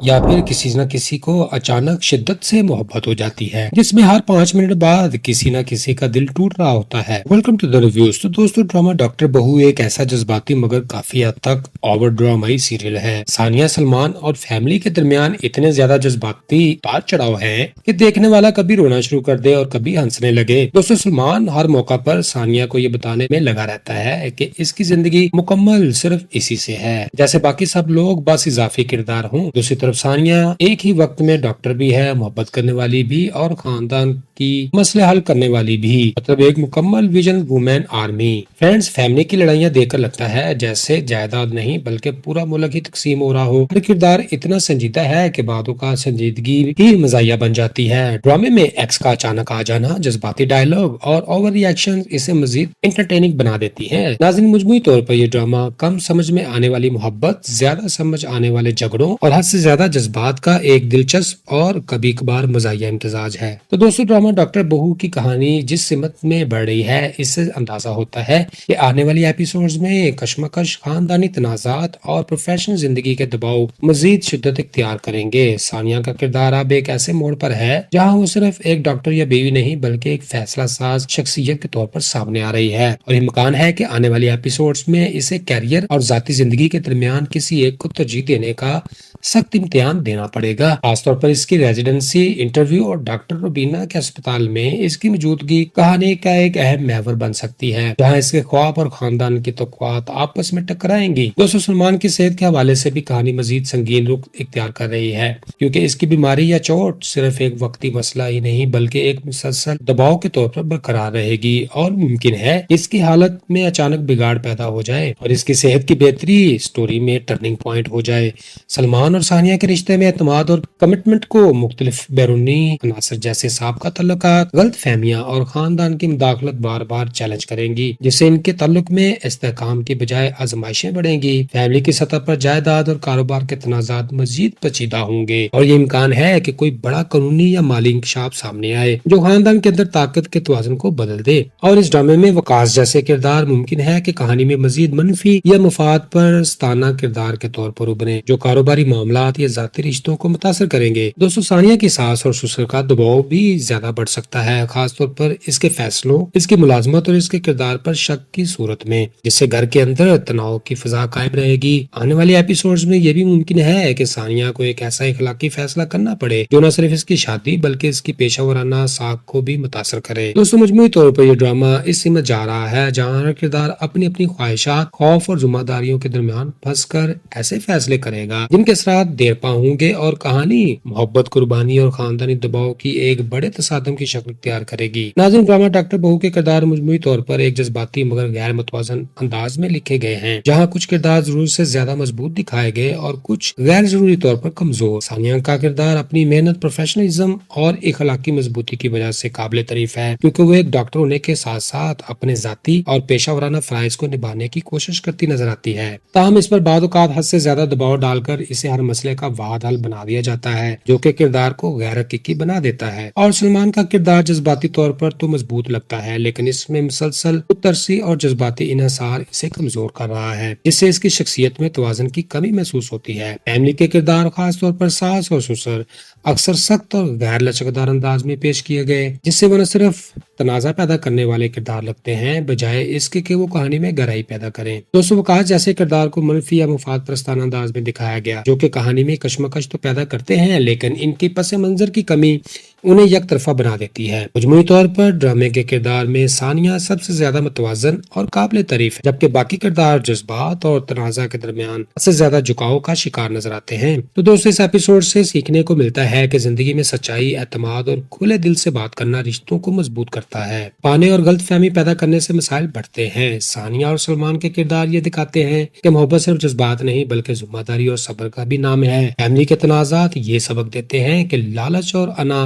या फिर किसी न किसी को अचानक शिद्दत से मोहब्बत हो जाती है, जिसमें हर 5 मिनट बाद किसी न किसी का दिल टूट रहा होता है। Welcome to the reviews. तो दोस्तों, ड्रामा डॉक्टर बहू एक ऐसा जज्बाती मगर काफी हद तक ओवर ड्रामाई सीरियल है। सानिया, सलमान और फैमिली के दरमियान इतने ज्यादा जज्बाती तार चढ़ाव है कि देखने वाला कभी रोना शुरू कर दे और कभी हंसने लगे। दोस्तों, सलमान हर मौका पर सानिया को ये बताने में लगा रहता है कि इसकी जिंदगी मुकम्मल सिर्फ इसी से है, जैसे बाकी सब लोग बस इजाफी किरदार हों। दूसरी तरफ सानिया एक ही वक्त में डॉक्टर भी है, मोहब्बत करने वाली भी और खानदान की मसले हल करने वाली भी, मतलब एक मुकम्मल vision women army. Friends, family की लड़ाइयाँ देखकर लगता है जैसे जायदाद नहीं बल्कि पूरा मुल्क ही तकसीम हो रहा हो। हर किरदार इतना संजीदा है कि बातों का संजीदगी ही मजाया बन जाती है। ड्रामे में एक्स का अचानक आ जाना, जज्बाती डायलॉग और ओवर रिएक्शन इसे मजीद इंटरटेनिंग बना देती है। नाज़रीन, मजमूई तौर पर यह ड्रामा कम समझ में आने वाली मोहब्बत, ज्यादा समझ आने वाले झगड़ों और हद से ज्यादा जज्बात का एक दिलचस्प और कभी कभार मजाया इम्तजाज है। तो दोस्तों, ड्रामा डॉक्टर बहू की कहानी जिस सिमत में बढ़ रही है, इससे अंदाजा होता है कि आने वाली एपिसोड्स में कशमकश, खानदानी तनाजात और प्रोफेशनल जिंदगी के दबाव मजीद शिद्दत इख्तियार करेंगे। सानिया का किरदार अब एक ऐसे मोड़ पर है जहाँ वो सिर्फ एक डॉक्टर या बीवी नहीं बल्कि एक फैसला साज शख्सियत के तौर पर सामने आ रही है, और इम्कान है कि आने वाली एपिसोड्स में इसे कैरियर और जाती जिंदगी के दरमियान किसी एक को तरजीह देने का सख्त इम्तिहान देना पड़ेगा। खासतौर पर इसकी रेजिडेंसी, इंटरव्यू और डॉक्टर रुबीना के अस्पताल में इसकी मौजूदगी कहानी का एक अहम महवर बन सकती है, जहां इसके ख्वाब और खानदान की तवक्कुआत आपस में टकराएंगी। दोस्तों, सलमान की सेहत के हवाले से भी कहानी मजीद संगीन रुख इख्तियार कर रही है, क्योंकि इसकी बीमारी या चोट सिर्फ एक वक्ती मसला ही नहीं बल्कि एक मुसलसल दबाव के तौर पर बरकरार रहेगी, और मुमकिन है इसकी हालत में अचानक बिगाड़ पैदा हो जाए और इसकी सेहत की बेहतरी स्टोरी में टर्निंग पॉइंट हो जाए। सलमान और सानिया के रिश्ते में एतमाद और कमिटमेंट को मुख्तलिफ बैरूनी अनासर जैसे साबका तल्लुकात, गलत फहमियां और खानदान की मुदाखलत बार बार चैलेंज करेंगी, जिससे इनके ताल्लुक में इस्तेहकाम की बजाय आजमाइशें बढ़ेंगी। फैमिली की सतह पर जायदाद और कारोबार के तनाजात मजीद पेचीदा होंगे, और ये इम्कान है कि कोई बड़ा कानूनी या माली इंकशाफ सामने आए जो खानदान के अंदर ताकत के तवाज़ुन को बदल दे। और इस ड्रामे में वकास जैसे किरदार मुमकिन है कि कहानी में मजीद मनफी या मुफाद पर स्ताना किरदार के तौर पर उभरे, जो कारोबारी मामलात या जाती रिश्तों को मुतासर करेंगे। दोस्तों, सानिया की सास और ससुर का दबाव भी ज्यादा बढ़ सकता है, खासतौर पर इसके फैसलों, इसकी मुलाजमत और इसके किरदार पर शक की सूरत में, जिससे घर के अंदर तनाव की फिजा कायम रहेगी। आने वाली एपिसोड्स में यह भी मुमकिन है कि सानिया को एक ऐसा इखलाकी फैसला करना पड़े जो न सिर्फ इसकी शादी बल्कि इसकी पेशा वराना साख को भी मुतासर करे। दोस्तों, मजमूई तौर पर यह ड्रामा इस सीमत जा रहा है जहाँ हर किरदार अपनी अपनी ख्वाहिशात, खौफ और जिम्मेदारियों के दरमियान फंस कर ऐसे फैसले करेगा जिनके असरात देर पा होंगे, और कहानी मोहब्बत, कुर्बानी और खानदानी दबाव की एक बड़े तसादम की शक्ल इख्तियार करेगी। नाज़रीन, ड्रामा डॉक्टर बहू के किरदार मजमूई तौर पर एक जज्बाती मगर गैर मुतवाज़न अंदाज में लिखे गए हैं, जहाँ कुछ किरदार जरूर से ज्यादा मजबूत दिखाए गए और कुछ गैर जरूरी तौर पर कमजोर। सानिया का किरदार अपनी मेहनत, प्रोफेशनलिज्म और इखलाकी मजबूती की वजह से काबिल तारीफ है, क्योंकि वो एक डॉक्टर होने के साथ साथ अपने जाती और पेशा वराना फराइज को निभाने की कोशिश करती नजर आती है। ताहम इस पर बाद औक़ात हद से ज्यादा दबाव डालकर इसे हर मसले का वाहद हल बना दिया जाता है, जो कि किरदार को गैर हकीकी बना देता है। और सलमान का किरदार जज्बाती तौर पर तो मजबूत लगता है, लेकिन इसमें मुसलसल तरसी और जज्बाती इन्हिसार इसे कमजोर कर रहा है, जिससे इसकी शख्सियत में तवाज़ुन की कमी महसूस होती है। फैमिली के किरदार, खास तौर पर सास और ससुर, अक्सर सख्त और गैर लचकदार अंदाज में पेश किए गए, जिससे वो न सिर्फ तनाजा पैदा करने वाले किरदार लगते हैं बजाय इसके कि वो कहानी में गहराई पैदा करें। दोस्तों, वकास जैसे किरदार को मनफी या मुफाद प्रस्ताना अंदाज में दिखाया गया, जो कि कहानी में कशमकश तो पैदा करते हैं लेकिन इनकी पस मंजर की कमी उन्हें एक तरफा बना देती है। मजमूई तौर पर ड्रामे के किरदार में सानिया सबसे ज्यादा मुतवाज़न और काबिल तारीफ है, जबकि बाकी किरदार जज्बात और तनाजा के दरमियान सबसे ज्यादा झुकाव का शिकार नजर आते हैं। तो दोस्तों, इस एपिसोड से सीखने को मिलता है कि जिंदगी में सच्चाई, एतमाद और खुले दिल से बात करना रिश्तों को मजबूत करता है। पाने और गलत फहमी पैदा करने से मसाइल बढ़ते हैं। सानिया और सलमान के किरदार ये दिखाते हैं कि मोहब्बत सिर्फ जज्बात नहीं बल्कि जिम्मेदारी और सब्र का भी नाम है। फैमिली के तनाजात ये सबक देते हैं कि लालच और अना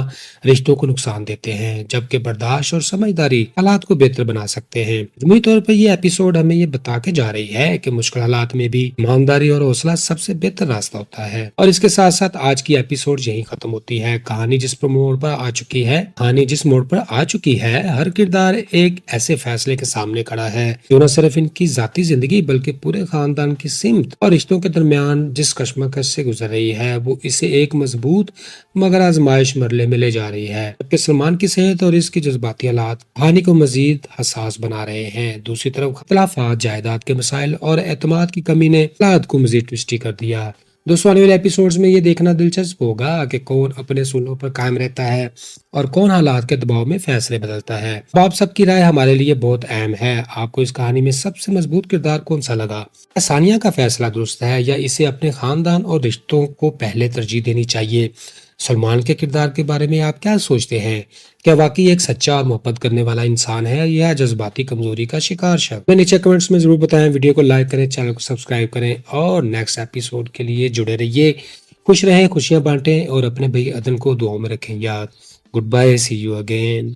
رشتوں کو نقصان دیتے ہیں، جبکہ برداشت اور سمجھداری حالات کو بہتر بنا سکتے ہیں۔ مجموعی طور پر یہ ایپیسوڈ ہمیں یہ بتا کے جا رہی ہے کہ مشکل حالات میں بھی ایمانداری اور حوصلہ سب سے بہتر راستہ ہوتا ہے۔ اور اس کے ساتھ ساتھ آج کی ایپیسوڈ یہی ختم ہوتی ہے۔ کہانی جس موڑ پر آ چکی ہے، ہر کردار ایک ایسے فیصلے کے سامنے کھڑا ہے جو نہ صرف ان کی ذاتی زندگی بلکہ پورے خاندان کی سمت اور رشتوں کے درمیان جس کشمکش سے گزر رہی ہے وہ اسے ایک مضبوط مگر آزمائش مرحلے میں لے جا رہی ہے، جبکہ سلمان کی صحت اور اس کی جذباتی حالات کہانی کو مزید حساس بنا رہے ہیں۔ دوسری طرف اختلافات، جائیداد کے مسائل اور اعتماد کی کمی نے حالات کو مزید ٹوسٹی کر دیا۔ دوستوں، آنے والے ایپیسوڈز میں یہ دیکھنا دلچسپ ہوگا کہ کون اپنے اصولوں پر قائم رہتا ہے اور کون حالات کے دباؤ میں فیصلے بدلتا ہے۔ اب آپ سب کی رائے ہمارے لیے بہت اہم ہے۔ آپ کو اس کہانی میں سب سے مضبوط کردار کون سا لگا؟ کیا ثانیہ کا فیصلہ درست ہے یا اسے اپنے خاندان اور رشتوں کو پہلے ترجیح دینی چاہیے؟ سلمان کے کردار کے بارے میں آپ کیا سوچتے ہیں؟ کیا واقعی ایک سچا اور محبت کرنے والا انسان ہے یا جذباتی کمزوری کا شکار شخص؟ میں نیچے کمنٹس میں ضرور بتائیں، ویڈیو کو لائک کریں، چینل کو سبسکرائب کریں اور نیکسٹ ایپیسوڈ کے لیے جڑے رہیے۔ خوش رہیں، خوشیاں بانٹیں اور اپنے بھائی عدن کو دعاؤں میں رکھیں یاد۔ Goodbye, see you again.